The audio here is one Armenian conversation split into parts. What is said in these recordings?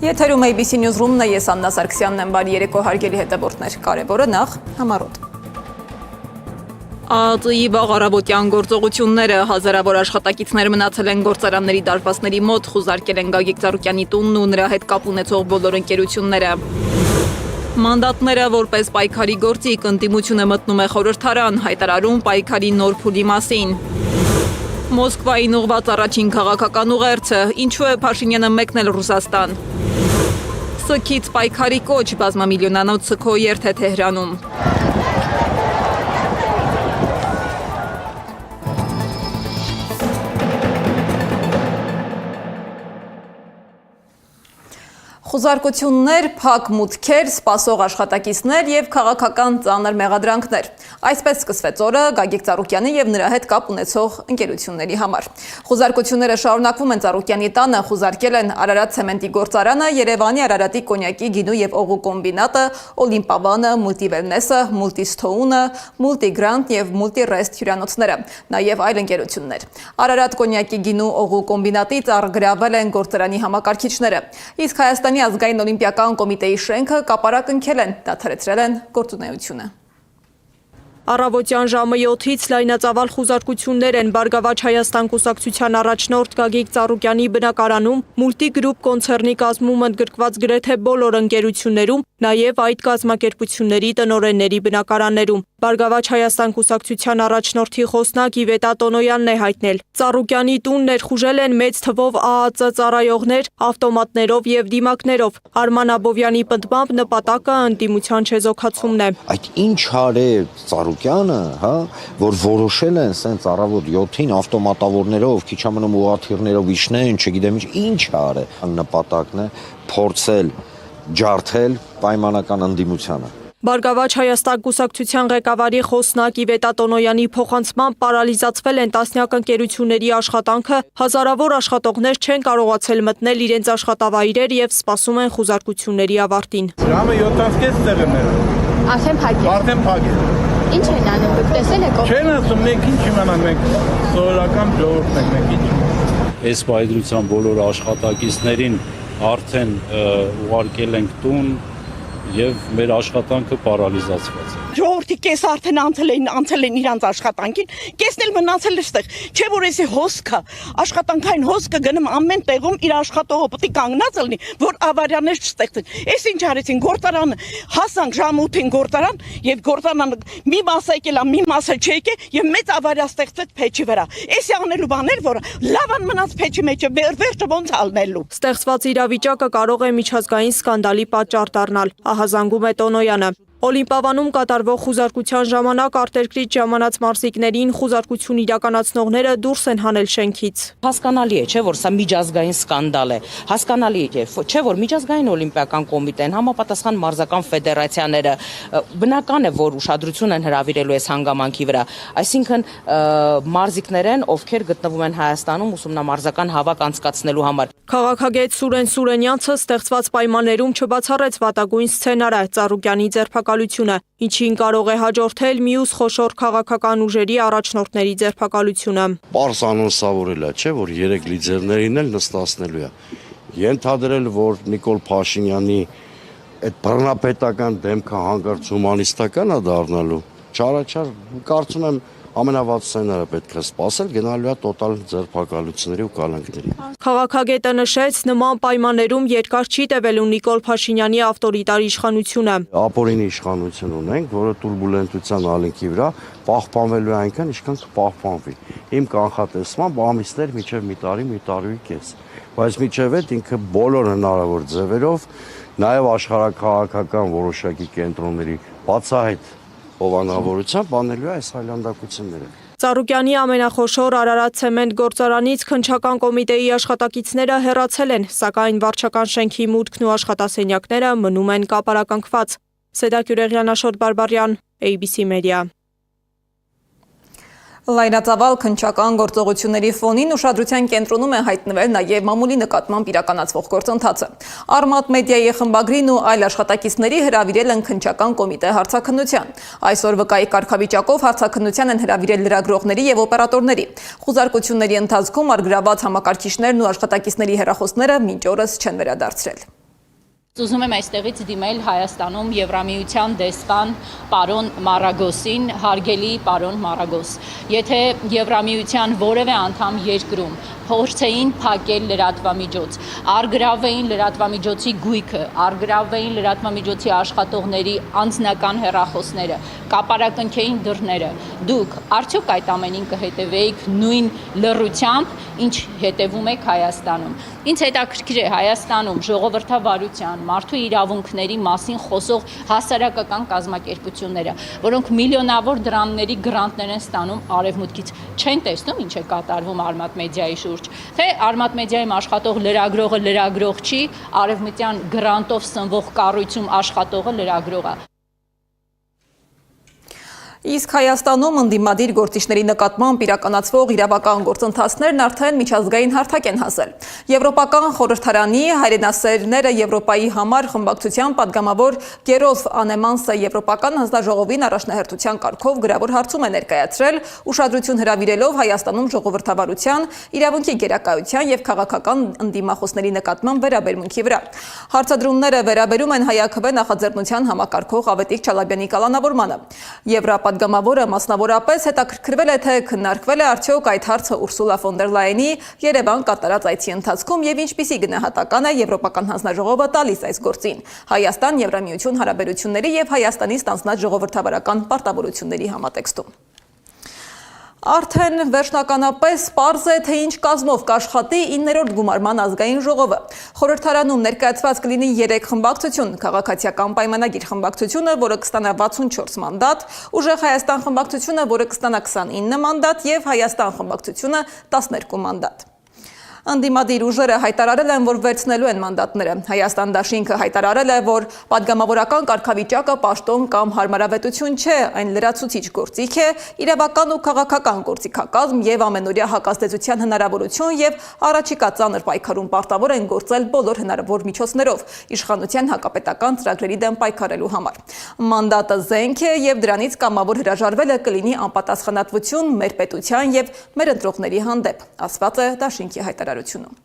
Եթերում ABC Newsroom-ն է, ես Աննա Սարգսյանն եմ, բարի երեկո հարգելի հետևորդներ, կարևորը նախ համառոտ։ ԱԱԾ-ի վաղ առավոտյան գործողությունները, հազարավոր աշխատակիցներ մնացել են գործարանների դարպասների մոտ, խուզարկել են Գագիկ Ծառուկյանի տունն ու նրա հետ կապ ունեցող բոլոր ընկերությունները։ Մանդատները որպես պայքարի գործիք, ընդդիմությունը մտնում է խորհրդարան, հայտարարում պայքարի նոր փուլի մասին։ Մոսկվային ուղղված առաջին քաղաքական ուղերձը, ինչու է Փաշինյանը մեկնել Ռուսաստան։ Սքից պայքարի կոչ, բազմամիլիոնանոց սքո երթ է Թեհրանում։ Խուզարկություններ, փակ մուտքեր, սպասող աշխատակիցներ եւ քաղաքական ծանր մեղադրանքներ։ Այսպես սկսվեց օրը Գագիկ Ծառուկյանի եւ նրա հետ կապ ունեցող ընկերությունների համար։ Խուզարկությունները շարունակվում են Ծառուկյանի տանը, խուզարկել են Արարատ ցեմենտի գործարանը, Երևանի Արարատի կոնյակի գինու եւ օղու կոմբինատը, Օլիմպավանը, Մուլտիվելնեսը, Մուլտիստոունը, Մուլտիգրանտ եւ Մուլտիրեստ հյուրանոցները, նաեւ այլ ընկերություններ։ Արարատ կոնյակի գինու օղու կոմբինատից առգրավել են գործարանի համակարգիչները։ Իսկ Հայաստանի Ազգային օլիմպիական կոմիտեի շենքը կապարակ ընկել են, դադարեցրել են գործունեությունը։ Առավոտյան ժամը 7-ից լայնածավալ խուզարկություններ են Բարգավաճ Հայաստան կուսակցության առաջնորդ Գագիկ Ծառուկյանի բնակարանում, Մուլտիգրուպ կոնցեռնի կազմում ընդգրկված գրեթե բոլոր ընկերություններում, նաև այդ կազմակերպությունների տնօրենների բնակարաններում։ Բարգավաճ Հայաստան կուսակցության առաջնորդի խոսնակ Իվետա Տոնոյանն է հայտնել. Ծառուկյանի տուն ներխուժել են մեծ թվով ԱԱԾ ծառայողներ, ավտոմատներով եւ դիմակներով։ Արման Աբովյանի պնդմամբ նպատակը ընդդիմության չեզոքացումն է։ Այդ ինչ արե Ծառուկյանը, որ որոշել են սենց առավոտ 7-ին ավտոմատավորներով, քիչ ամնում ուղղաթիռներով իջնեն, չգիտեմ ինչ արե։ Նպատակն է փորձել ջարդել պայմանական ընդդիմությանը։ Բարգավաճ Հայաստան կուսակցության ղեկավարի խոսնակ Իվետա Տոնոյանի փոխանցմամբ պարալիզացվել են տասնյակ ընկերությունների աշխատանքը, հազարավոր աշխատողներ չեն կարողացել մտնել իրենց աշխատավայրեր եւ սպասում են խուզարկությունների ավարտին։ Ժամը 7:30 տեղ է մեր։ Արդեն փակ է։ Ինչ են անում, դուք տեսել եք։ Չեն ասում, մենք ինչ իմանանք, մենք սովորական ժողովուրդ ենք, մենք ինչ։ Այս բայդրության բոլոր աշխատակիցներին արդեն ուղարկել ենք տուն եւ մեր աշխատանքը պարալիզացված է։ Ժողովրդի կեսը արդեն անցել են իրանց աշխատանքին, կեսն էլ մնացել է ստեղ։ Չէ որ էսի հոսքը, աշխատանքային հոսքը գնում ամեն տեղում իր աշխատողը պետք է կանգնած լինի, որ ավարիաներ չստեղծեն։ Էս ինչ արեցին գործարանը, հասանք ժամ 8-ին գործարան եւ գործարանը մի մասը եկել է, մի մասը չեկե եւ մեծ ավարիա ստեղծվեց փեչի վրա։ Էսի անելու բաներ, որ լավան մնաց փեչի մեջը, վերջը ոնց ալնելու։ Ստեղծված իրավիճակը կարող է միջազգային սկանդալի պատճառ դառնալ, ահազանգում է Տոնոյանը։ Օլիմպավանում կատարվող խուզարկության ժամանակ արտերկրից ժամանած մարզիկներին խուզարկություն իրականացնողները դուրս են հանել շենքից։ Հասկանալի է, չէ՞ որ սա միջազգային սկանդալ է։ Հասկանալի է, չէ՞ որ միջազգային օլիմպիական կոմիտեն, համապատասխան մարզական ֆեդերացիաները բնական է, որ ուշադրություն են հրավիրելու այս հանգամանքի վրա։ Այսինքն մարզիկներ են, ովքեր գտնվում են Հայաստանում ուսումնամարզական հավաք անցկացնելու համար։ Քաղաքագետ Սուրեն Սուրենյանցը ստեղծված պայմաններում չբացառեց վատագույն սցենարը Ծառուկյանի ձերբակալությունը, ինչին կարող է հաջորդել մյուս խոշոր քաղաքական ուժերի առաջնորդների ձերբակալությունը։ Պարզ անոնսավորել է, չէ՞ որ 3 լիդերներին էլ նստացնելու է։ Ենթադրել, որ Նիկոլ Փաշինյանի այդ բռնապետական դեմքը հանկարծ հումանիստական է դառնալու։ Չարաչար, կարծում եմ ամենավատ սցենարը պետք է սպասել, գնալու է տոտալ ձերբակալությունների ու կալանքների։ Քաղաքագետը նշեց, նման պայմաններում երկար չի տևելու Նիկոլ Փաշինյանի ավտորիտար իշխանությունը։ Ապօրինի իշխանություն ունենք, որը տուրբուլենտության ալիքի վրա պահպանվելու է այնքան, ինչքան կպահպանվի։ Իմ կանխատեսմամբ ամիսներ մինչև մի տարի կես։ Բայց մինչև այդ ինքը բոլոր հնարավոր ձևերով, նաև աշխարհաքաղաքական որոշակի կենտրոնների բացահայտ հովանավորությամբ անելու է այս այլանդակությունները։ Ծառուկյանի ամենախոշոր Արարատ ցեմենտ գործարանից քննչական կոմիտեի աշխատակիցները հեռացել են, սակայն վարչական շենքի մուտքն ու աշխատասենյակները մնում են կապարակնքված։ Սեդա Կյուրեղյան, Աշոտ Բարբարյան, ABC Media։ Լայնածավալ քննչական գործողությունների ֆոնին ուշադրության կենտրոնում է հայտնվել նաև մամուլի նկատմամբ իրականացվող գործընթացը։ Արմատ մեդիայի խմբագրին ու այլ աշխատակիցների հրավիրել են քննչական կոմիտե հարցաքննության։ Այսօր վկայի կարգավիճակով հարցաքննության են հրավիրել լրագրողների եւ օպերատորների։ Խուզարկությունների ընթացքում առգրաված համակարգիչներն ու աշխատակիցների հեռախոսները մինչ օրս չեն վերադարձրել։ Ուզում եմ այստեղից դիմել Հայաստանում Եվրամիության դեսպան պարոն Մարագոսին, հարգելի պարոն Մարագոս, եթե Եվրամիության որևէ անդամ երկրում փորձեին փակել լրատվամիջոց, արգրավեին լրատվամիջոցի գույքը, արգրավեին լրատվամիջոցի աշխատողների անձնական հեռախոսները, կապարակնքեին դռները, դուք արդյոք այդ ամենին կհետևեիք նույն լռությամբ, ինչ հետևում եք Հայաստանում։ Ինձ հետաքրքիր է Հայաստանում ժողովրդավարության, մարդու իրավունքների մասին խոսող հասարակական կազմակերպությունները, որոնք միլիոնավոր դրամների գրանտներ են ստանում արևմուտքից, չեն տեսնում ինչ է կատարվում Արմատ մեդիայի շուրջ, թե Արմատ մեդիայում աշխատող լրագրողը լրագրող չի, արևմտյան գրանտով սնվող կառույցում աշխատողը լրագրող է։ Իսկ Հայաստանում ընդդիմադիր գործիչների նկատմամբ իրականացվող իրավական գործընթացներն արդեն միջազգային հարթակ են հասել։ Եվրոպական խորհրդարանի հայրենասերները Եվրոպայի համար խմբակցության падգամավոր Գերոլֆ Անեմանսը Եվրոպական հանձնաժողովին առաջնահերթության կարգով գրավոր հարցում է ներկայացրել, ուշադրություն հրավիրելով Հայաստանում ժողովրդավարության, իրավունքի գերակայության եւ քաղաքական ընդդիմախոսների նկատմամբ վերաբերմունքի վրա։ Հարցադրումները վերաբերում են հայաքվե նախաձեռնության համակարգող Ավետիք Չալաբյանի կալանավորմանը։ Պատգամավորը մասնավորապես հետաքրքրվել է, թե քննարկվել է արդյոք այդ հարցը Ուրսուլա ֆոն դեր Լայենի Երևան կատարած այցի ընթացքում եւ ինչպիսի գնահատական է Եվրոպական հանձնաժողովը տալիս այս գործին Հայաստան-Եվրամիություն հարաբերությունների եւ Հայաստանի ստանձնած ժողովրդավարական պարտավորությունների համատեքստում։ Արդեն վերջնականապես պարզ է, թե ինչ կազմով կաշխատի 9-րդ գումարման ազգային ժողովը։ Խորհրդարանում ներկայացված կլինի 3 խմբակցություն՝ քաղաքացիական պայմանագիր խմբակցությունը, որը կստանա 64 մանդատ, Ուժեղ Հայաստան խմբակցությունը, որը կստանա 29 մանդատ եւ Հայաստան խմբակցությունը 12 մանդատ։ Ընդդիմադիր ուժերը հայտարարել են, որ վերցնելու են մանդատները։ Հայաստան դաշինքը հայտարարել է, որ պատգամավորական կարգավիճակը պաշտոն կամ հարմարավետություն չէ, այն լրացուցիչ գործիք է, իրավական ու քաղաքական գործիքակազմ եւ ամենօրյա հակազդեցության հնարավորություն եւ առաջիկա ծանր պայքարում պարտավոր են գործել բոլոր հնարավոր միջոցներով իշխանության հակապետական ծրագրերի դեմ պայքարելու համար։ Մանդատը զենք է եւ դրանից կամավոր հրաժարվելը կլինի անպատասխանատվություն մեր պետության եւ մեր ընտրողների հանդեպ, ասված է դաշինքի հայտարարությունում։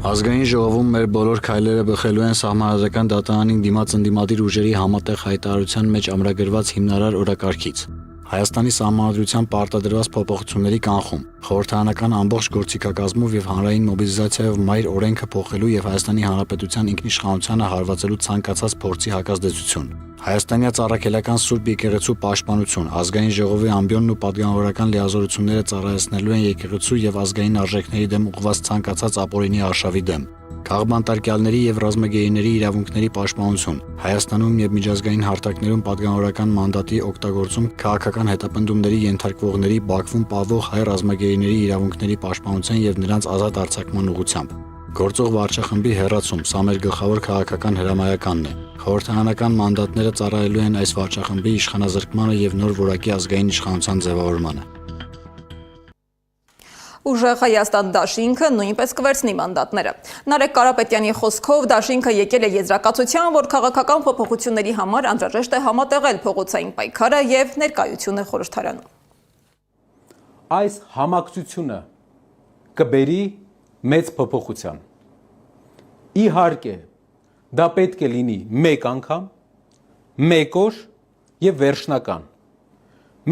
Ազգային ժողովում մեր բոլոր քայլերը բխելու են սահմանադրական դատարանին դիմաց ընդդիմադիր ուժերի համատեղ հայտարարության մեջ ամրագրված հիմնարար օրակարգից։ Հայաստանի սահմանադրության պարտադրված փոփոխությունների կանխում, խորհրդարանական ամբողջ գործիքակազմով եւ հանրային մոբիլիզացիայով մայր օրենքը փոխելու եւ Հայաստանի Հանրապետության ինքնիշխանությանը հարվածելու ցանկացած փորձի հակազդեցություն։ Հայաստանյա ծառայելական Սուրբ եկեղեցու պաշտպանություն, ազգային ժողովի ամբիոնն ու պատգամավորական լիազորությունները ծառայեցնելու են եկեղեցու եւ ազգային արժեքների դեմ ուղղված ցանկացած ապօրինի արշավի դեմ։ Քաղբանտարկյալների եւ ռազմագերիների իրավունքների պաշտպանություն, Հայաստանում եւ միջազգային հարթակներում պատգամավորական մանդատի օգտագործում քաղաքական հետապնդումների ենթարկվողների Բաքվում պահվող հայ ռազմագերիների իրավունքների պաշտպանության եւ նրանց ազատ արձակման ուղղությամբ։ Գործող վարչախմբի հեռացում, սա մեր գլխավոր քաղաքական հրամայականն է։ Խորհրդարանական մանդատները ծառայելու են այս վարչախմբի իշխանազրկմանը եւ նոր որակի ազգային իշխանության ձևավորմանը։ Ուժեղ Հայաստան դաշինքը նույնպես կվերցնի մանդատները։ Նարեկ Կարապետյանի խոսքով դաշինքը եկել է եզրակացության, որ քաղաքական փոփոխությունների համար անհրաժեշտ է համատեղել փողոցային պայքարը եւ ներկայությունը խորհրդարանում։ Այս համակցությունը կբերի մեծ փոփոխության։ Իհարկե, դա պետք է լինի մեկ անգամ, մեկ օր եւ վերջնական։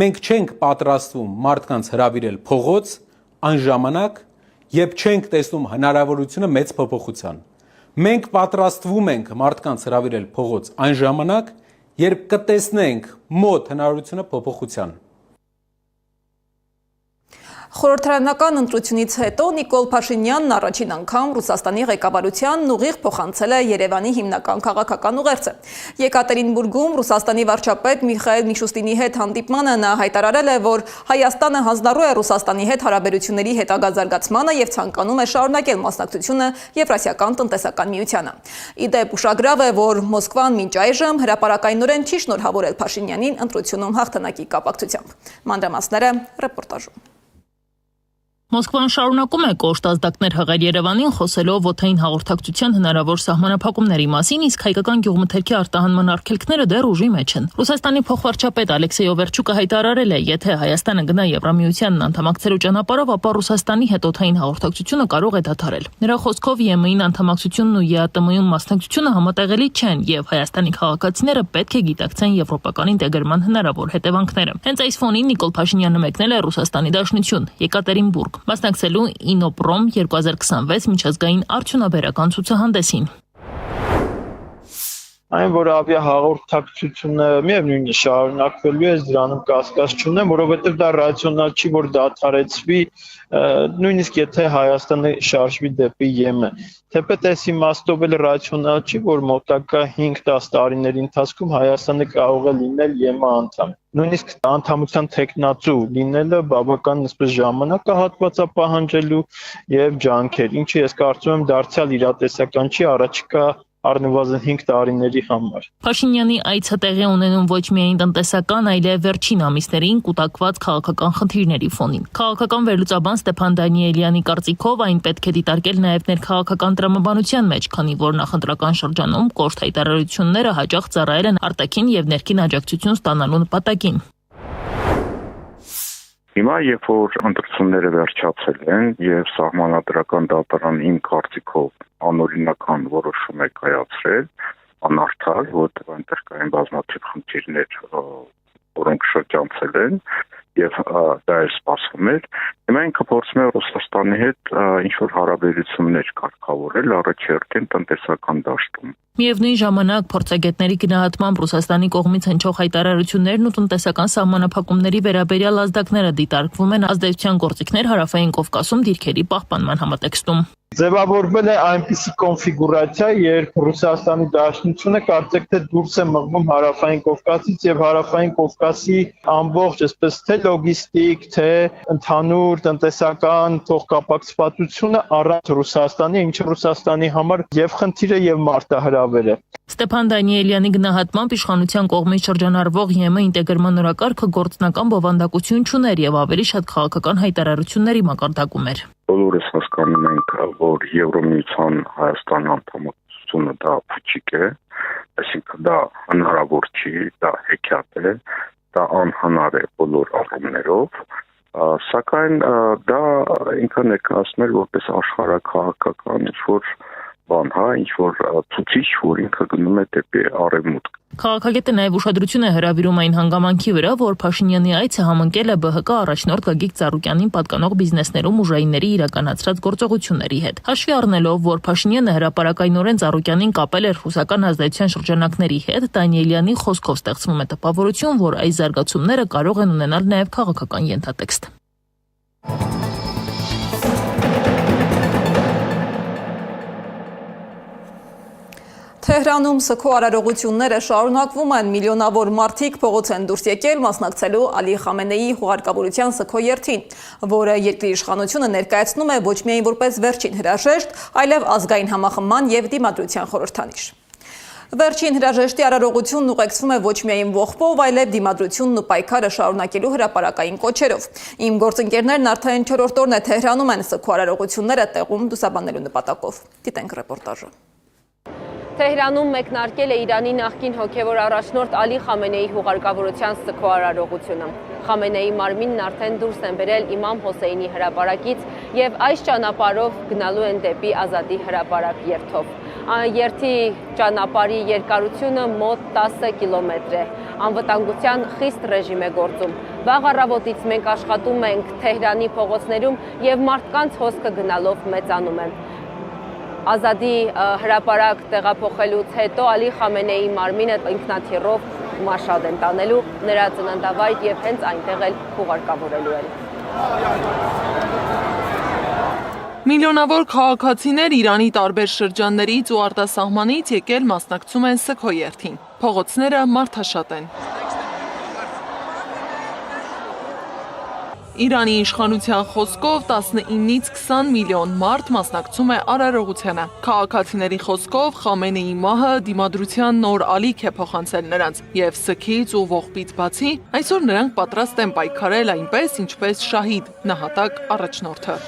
Մենք չենք պատրաստվում մարդկանց հրավիրել փողոց այն ժամանակ, երբ չենք տեսնում հնարավորությունը մեծ փոփոխության։ Մենք պատրաստվում ենք մարդկանց հրավիրել փողոց այն ժամանակ, երբ կտեսնենք մոտ հնարավորությունը փոփոխության։ Խորհրդարանական ընտրությունից հետո Նիկոլ Փաշինյանն առաջին անգամ Ռուսաստանի ղեկավարությանն ուղիղ փոխանցել է Երևանի հիմնական քաղաքական ուղերձը։ Եկատերինբուրգում Ռուսաստանի վարչապետ Միխայել Միշուստինի հետ հանդիպմանը նա հայտարարել է, որ Հայաստանը հանձնառու է Ռուսաստանի հետ հարաբերությունների հետագա զարգացմանը եւ ցանկանում է շարունակել մասնակցությունը Եվրասիական տնտեսական միությանը։ Ի դեպ, ուշագրավ է, որ Մոսկվան մինչ այժմ հրապարակայնորեն չի շնորհավորել Փաշինյանին ընտրությունում հաղթանակի կապակցությամբ։ Մանրամասները ռեպորտաժում։ Մոսկվան շարունակում է կոշտ ազդակներ հղել Երևանին, խոսելով օդային հաղորդակցության հնարավոր սահմանափակումների մասին, իսկ հայկական գյուղմթերքի արտահանման արգելքները դեռ ուժի մեջ են։ Ռուսաստանի փոխվարչապետ Ալեքսեյ Օվերչուկը հայտարարել է, եթե Հայաստանը գնա Եվրամիությանն անդամակցելու ճանապարհով, ապա Ռուսաստանի հետ օդային հաղորդակցությունը կարող է դադարել։ Նրա խոսքով ԵՄ-ին անդամակցությունն ու ԵԱՏՄ-ում մասնակցությունը համատեղելի չեն, եւ Հայաստանի քաղաքացիները պետք է գիտակցեն եվրոպական ինտեգրման հնարավոր հետևանքները։ Հենց այս ֆոնին Նիկոլ Փաշինյանը մեկնել է Ռուսաստանի Դաշնություն, Եկատերինբուրգ, մասնակցելու Ինոպրոմ 2026 միջազգային արդյունաբերական ցուցահանդեսին։ Այն, որ ավիահաղորդակցությունը միևնույն է շարունակվելու է, դրանում կասկած չունեմ, որովհետև դա ռացիոնալ չի, որ դադարեցվի, նույնիսկ եթե Հայաստանը շարժվի դեպի ԵՄ։ Թեպետ այս իմաստով էլ ռացիոնալ չի, որ մոտակա 5-10 տարիների ընթացքում Հայաստանը կարող է լինել ԵՄ անդամ։ Նույնիսկ անդամության տեխնացու լինելը բավական այսպես ժամանակահատված է պահանջելու եւ ջանքեր, ինչը ես կարծում եմ դարձյալ իրատեսական չի առաջիկա առնվազն 5 տարիների համար։ Փաշինյանի այցը տեղի ունենում ոչ միայն տնտեսական, այլև վերջին ամիսներին կուտակված քաղաքական խնդիրների ֆոնին։ Քաղաքական վերլուծաբան Ստեփան Դանիելյանի կարծիքով այն պետք է դիտարկել նաև ներքաղաքական տրամաբանության մեջ, քանի որ նախընտրական շրջանում կոշտ հայտարարությունները հաճախ ծառայել են արտաքին եւ ներքին աջակցություն ստանալու նպատակին։ Հիմա, երբ որ ընտրությունները վերջացել են եւ սահմանադրական դատարանը իմ կարծիքով անօրինական որոշում է կայացրել, անարդար, որտեղ այնտեղ կային բազմաթիվ խնդիրներ, որոնք շրջանցել են եւ դա էլ սպասվում էր։ Հիմա ինքը փորձում է Ռուսաստանի հետ ինչ-որ հարաբերություններ կարգավորել առաջերտին տնտեսական դաշտում։ Միևնույն ժամանակ փորձագետների գնահատմամբ Ռուսաստանի կողմից հնչող հայտարարություններն ու տնտեսական սահմանափակումների վերաբերյալ ազդակները դիտարկվում են ազդեցության գործիքներ Հարավային Կովկասում դիրքերի պահպանման համատեքստում։ Ձևավորվել է այնպիսի կոնֆիգուրացիա, երբ Ռուսաստանի Դաշնությունը կարծեք թե դուրս է մղվում Հարավային Կովկասից եւ Հարավային Կովկասի ամբողջ, այսպես թե լոգիստիկ, թե ընդհանուր տնտեսական փոխկապակցվածությունը առանց Ռուսաստանի, ինչը Ռուսաստանի համար եւ խնդիր է եւ մարտահրավեր է։ Ստեփան Դանիելյանի գնահատմամբ իշխանության կողմից շրջանառվող ԵՄ ինտեգրման նորակարգը գործնական բովանդակություն չուներ եւ ավելի շատ քաղաքական հայտարարությունների մակարդակում էր։ Բոլորս հասկանում ենք, որ Եվրոմիության Հայաստանի անդամակցությունը դա փուչիկ է, այսինքն դա հնարավոր չի, դա հեքիաթ է, դա անհնար է բոլոր առումներով, սակայն դա ինքը ներկայացնում էր որպես աշխարհաքաղաքական ինչ-որ բան, ինչ-որ ցուցիչ, որ ինքը գնում է դեպի արևմուտք։ Քաղաքագետը նաև ուշադրություն է հրավիրում այն հանգամանքի վրա, որ Փաշինյանի այցը համընկել է ԲՀԿ առաջնորդ Գագիկ Ծառուկյանին պատկանող բիզնեսներում ուժայինների իրականացրած գործողությունների հետ։ Հաշվի առնելով, որ Փաշինյանը հրապարակայնորեն Ծառուկյանին կապել էր ռուսական ազդեցության շրջանակների հետ, Դանիելյանի խոսքով ստեղծվում է տպավորություն, որ այս զարգացումները կարող են ունենալ նաև քաղաքական ենթատեքստ։ Թեհրանում սգո արարողությունները շարունակվում են, միլիոնավոր մարդիկ փողոց են դուրս եկել մասնակցելու Ալի Խամենեիի հուղարկավորության սգո երթին, որը երկրի իշխանությունը ներկայացնում է ոչ միայն որպես վերջին հրաժեշտ, այլև ազգային համախմբման եւ դիմադրության խորհրդանիշ։ Վերջին հրաժեշտի արարողությունն ուղեկցվում է ոչ միայն ողբով, այլև դիմադրությունն ու պայքարը շարունակելու հրապարակային կոչերով։ Իմ գործընկերներն արդեն 4-րդ օրն է Թեհրանում են սգո արարողությունները տեղում լուսաբանելու նպատակով։ Դիտենք ռեպորտաժը։ Թեհրանում մեկնարկել է Իրանի նախկին հոգևոր առաջնորդ Ալի Խամենեիի հուղարկավորության սգո արարողությունը։ Խամենեիի մարմինն արդեն դուրս են բերել Իմամ Հոսեյնի հրապարակից եւ այս ճանապարհով գնալու են դեպի Ազատի հրապարակ երթով։ Երթի ճանապարհի երկարությունը մոտ 10 կիլոմետր է։ Անվտանգության խիստ ռեժիմ է գործում։ Վաղ առավոտից մենք աշխատում ենք Թեհրանի փողոցներում եւ մարդկանց հոսքը գնալով մեծանում է։ Ազատի հրապարակ տեղափոխելուց հետո Ալի Խամենեիի մարմինը ինքնաթիռով Մաշհադ են տանելու, նրա ծննդավայր եւ հենց այնտեղ էլ հուղարկավորելու են։ Միլիոնավոր քաղաքացիներ Իրանի տարբեր շրջաններից ու արտասահմանից եկել մասնակցում են սգո երթին։ Փողոցները մարդաշատ են։ Իրանի իշխանության խոսքով 19-ից 20 միլիոն մարդ մասնակցում է արարողությանը։ Քաղաքացիների խոսքով Խամենեի մահը դիմադրության նոր ալիք է փոխանցել նրանց, եւ սգից ու ողբից բացի, այսօր նրանք պատրաստ են պայքարել այնպես, ինչպես շահիդ, նահատակ առաջնորդը։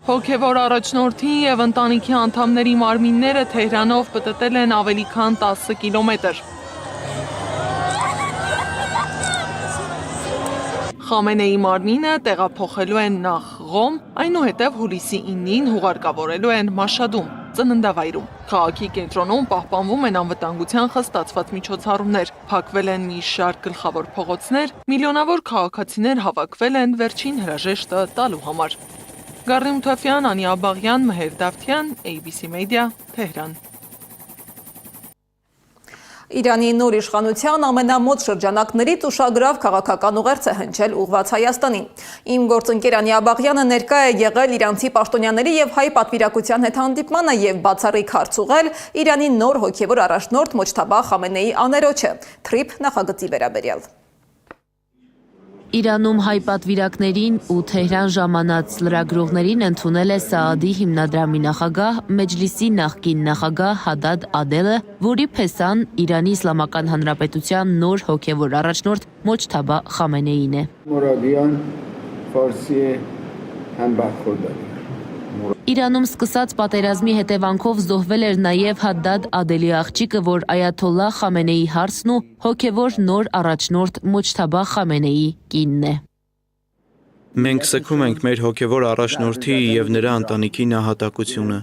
Հոգևոր առաջնորդի եւ ընտանիքի անդամների մարմինները Թեհրանով պտտել են ավելի քան 10 կիլոմետր։ Խամենեի մարմինը տեղափոխելու են նախ Ղոմ, այնուհետև հուլիսի 9-ին հուղարկավորելու են Մաշհադում, ծննդավայրում։ Քաղաքի կենտրոնում պահպանվում են անվտանգության խստացված միջոցառումներ, փակվել են մի շարք գլխավոր փողոցներ, միլիոնավոր քաղաքացիներ հավաքվել են վերջին հրաժեշտը տալու համար։ Գարնի Մութաֆյան, Անի Աբաղյան, Մհեր Դավթյան, ABC Media, Թեհրան։ Իրանի նոր իշխանության ամենամոտ շրջանակներից ուշագրավ քաղաքական ուղերձ է հնչել ուղղված Հայաստանին։ Իմ գործընկեր Անի Աբաղյանը ներկա է եղել իրանցի պաշտոնյաների եւ հայ պատվիրակության հետ հանդիպմանը եւ բացառիկ հարց ուղղել Իրանի նոր հոգեվոր առաջնորդ Մոջթաբա Խամենեի աներոջը, թրիփ նախագծի վերաբերյալ։ Իրանում հայ պատվիրակներին ու Թեհրան ժամանած լրագրողներին ընդունել է Սաադի հիմնադրամի նախագահ, Մեջլիսի նախկին նախագահ Հադադ Ադելը, որի փեսան Իրանի Իսլամական Հանրապետության նոր հոգևոր առաջնորդ Մոջթաբա Խամենեին է։ Իրանում սկսած պատերազմի հետևանքով զոհվել էր նաև Հադադ Ադելի աղջիկը, որ Այաթոլլահ Խամենեի հարսն ու հոգևոր նոր առաջնորդ Մոջթաբա Խամենեի կինն է։ Մենք սգում ենք մեր հոգևոր առաջնորդի եւ նրա ընտանիքի նահատակությունը։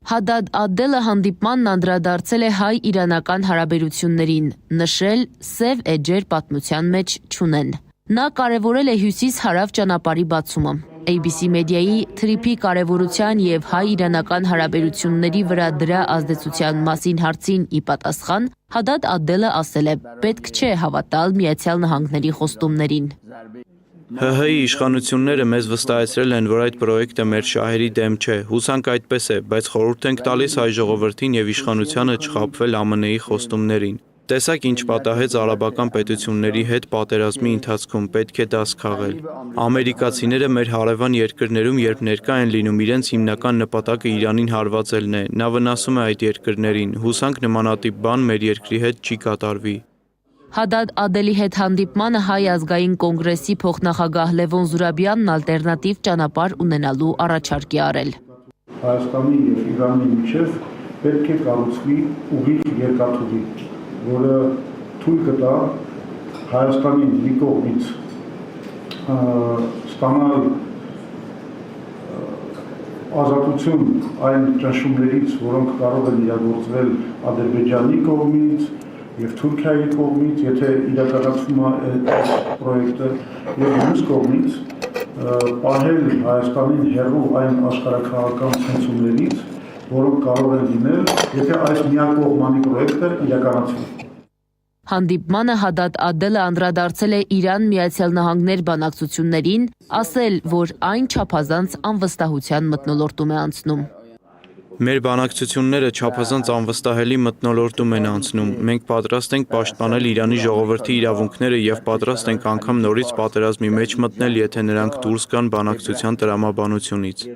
Հադադ Ադելը հանդիպմանն անդրադարձել է հայ-իրանական հարաբերություններին, նշել սև էջեր պատմության մեջ չունեն։ Նա կարևորել է հյուսիս-հարավ ճանապարհի բացումը։ ABC Media-ի թրիփի կարևորության եւ հայ-իրանական հարաբերությունների վրա դրա ազդեցության մասին հարցին ի պատասխան Հադադ Ադելը ասել է. «Պետք չէ հավատալ Միացյալ Նահանգների խոստումներին»։ ՀՀ-ի իշխանությունները մեզ վստահեցրել են, որ այդ պրոյեկտը մեր շահերի դեմ չէ։ Հուսանք այդպես է, բայց խորհուրդ ենք տալիս հայ ժողովրդին եւ իշխանությանը չխաբվել ԱՄՆ-ի խոստումներին։ Տեսակ ինչ պատահեց արաբական պետությունների հետ պատերազմի ընթացքում, պետք է դաս քաղել։ Ամերիկացիները մեր հարևան երկրներում երբ ներկա են լինում, իրենց հիմնական նպատակը Իրանին հարվածելն է։ Նա վնասում է այդ երկրներին։ Հուսանք նմանատիպ բան մեր երկրի հետ չի կատարվի։ Հադադ Ադելի հետ հանդիպմանը Հայ ազգային կոնգրեսի փոխնախագահ Լևոն Զուրաբյանն ալտերնատիվ ճանապարհ ունենալու առաջարկ է արել։ Հայաստանի եւ Իրանի միջև պետք է կառուցվի ուղիղ երկաթուղի, որը թույլ կտա Հայաստանին մի կողմից ստանալ ազատություն այն ճնշումներից, որոնք կարող են իրագործվել Ադրբեջանի կողմից եւ Թուրքիայի կողմից, եթե իրականացվում է այդ պրոյեկտը, եւ մյուս կողմից պահել Հայաստանին հեռու այն աշխարհաքաղաքական ցնցումներից, որոնք կարող են լինել, եթե այս միակողմանի պրոյեկտը իրականացվի։ Հանդիպմանը Հադադ Ադելը անդրադարձել է Իրան-Միացյալ Նահանգներ բանակցություններին, ասել, որ այն չափազանց անվստահության մթնոլորտում է անցնում։ Մեր բանակցությունները չափազանց անվստահելի մթնոլորտում են անցնում։ Մենք պատրաստ ենք պաշտպանել Իրանի ժողովրդի իրավունքները եւ պատրաստ ենք անգամ նորից պատերազմի մեջ մտնել, եթե նրանք դուրս գան բանակցության տրամաբանությունից։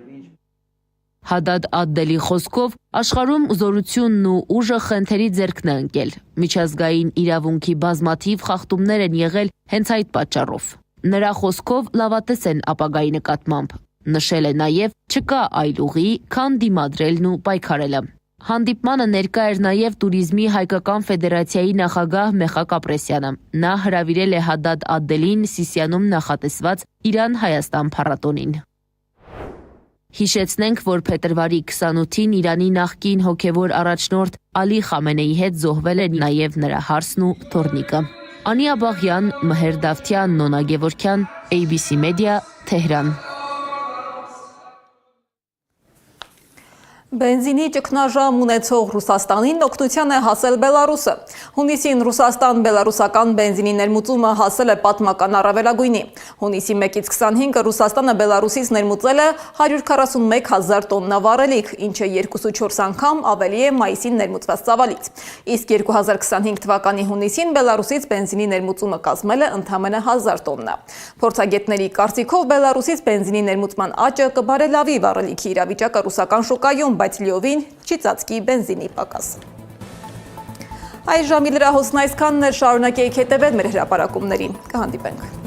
Հադադ Ադելի խոսքով աշխարհում զորությունն ու ուժը խնդրի ձեռքն է ընկել։ Միջազգային իրավունքի բազմաթիվ խախտումներ են եղել հենց այդ պատճառով։ Նրա խոսքով լավատես են ապագայի նկատմամբ։ Նշել է նաև չկա այլ ուղի, քան դիմադրելն ու պայքարելը։ Հանդիպմանը ներկա էր նաև Տուրիզմի հայկական ֆեդերացիայի նախագահ Մեխակ Ապրեսյանը։ Նա հրավիրել է Հադադ Ադելին Սիսիանում նախատեսված Իրան-Հայաստան փառատոնին։ Հիշեցնենք, որ փետրվարի 28-ին Իրանի նախկին հոգևոր առաջնորդ Ալի Խամենեի հետ զոհվել է նաև նրա հարսն ու թոռնիկը։ Անի Աբաղյան, Մհեր Դավթյան, Նոնա Գևորքյան, ABC Media, Թեհրան։ Բենզինի ճգնաժամ ունեցող Ռուսաստանին օգնության է հասել Բելարուսը։ Հունիսին Ռուսաստան-բելարուսական բենզինի ներմուծումը հասել է պատմական առավելագույնի։ Հունիսի 1-ից 25-ը Ռուսաստանը Բելարուսից ներմուծել է 141,000 տոննա վառելիք, ինչը 2,4 անգամ ավելի է մայիսին ներմուծված ծավալից։ Իսկ 2025 թվականի հունիսին Բելարուսից բենզինի ներմուծումը կազմել է ընդամենը 1000 տոննա։ Փորձագետների կարծիքով Բելարուսից բենզինի ներմուծման աճը կբարելավի վառելիքի իրավիճակը ռուսական շուկայում, բայց լիովին չի ծածկի բենզինի պակաս։ Այս ժամի լրահոսն այսքանն էր, շարունակեք հետևել մեր հրապարակումներին։ Կհանդիպենք։